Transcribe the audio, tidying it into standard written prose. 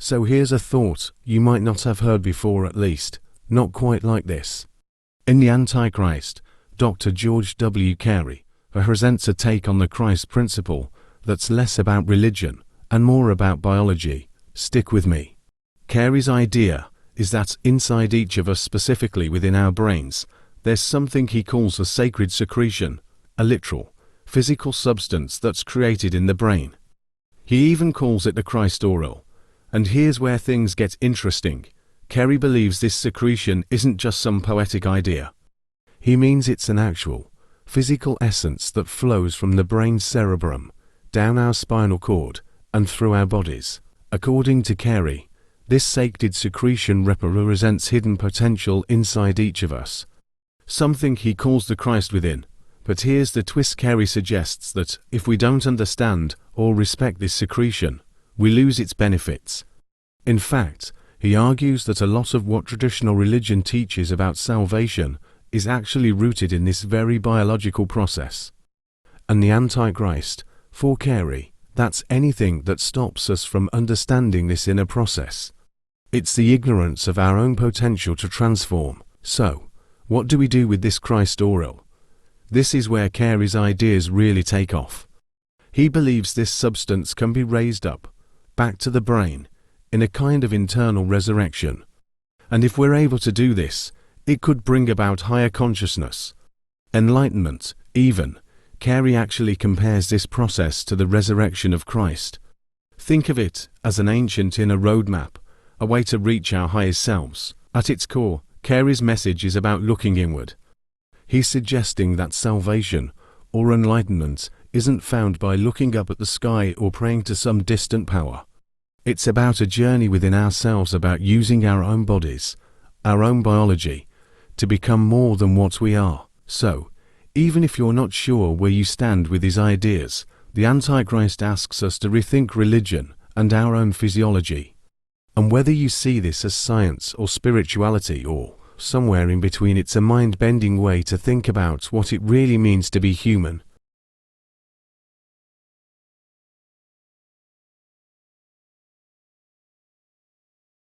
So here's a thought you might not have heard before, at least, not quite like this. In The Antichrist, Dr. George W. Carey presents a take on the Christ principle that's less about religion and more about biology. Stick with me. Carey's idea is that inside each of us, specifically within our brains, there's something he calls a sacred secretion, a literal, physical substance that's created in the brain. He even calls it the Christ oil. And here's where things get interesting. Carey believes this secretion isn't just some poetic idea. He means it's an actual, physical essence that flows from the brain's cerebrum, down our spinal cord, and through our bodies. According to Carey, this sacred secretion represents hidden potential inside each of us, something he calls the Christ within. But here's the twist. Carey suggests that if we don't understand or respect this secretion, we lose its benefits. In fact, he argues that a lot of what traditional religion teaches about salvation is actually rooted in this very biological process. And the Antichrist, for Carey, that's anything that stops us from understanding this inner process. It's the ignorance of our own potential to transform. So, what do we do with this Christ oil? This is where Carey's ideas really take off. He believes this substance can be raised up, back to the brain, in a kind of internal resurrection. And if we're able to do this, it could bring about higher consciousness, enlightenment, even. Carey actually compares this process to the resurrection of Christ. Think of it as an ancient inner roadmap, a way to reach our highest selves. At its core, Carey's message is about looking inward. He's suggesting that salvation, or enlightenment, isn't found by looking up at the sky or praying to some distant power. It's about a journey within ourselves, about using our own bodies, our own biology, to become more than what we are. So, even if you're not sure where you stand with his ideas, the Antichrist asks us to rethink religion and our own physiology. And whether you see this as science or spirituality or somewhere in between, it's a mind-bending way to think about what it really means to be human.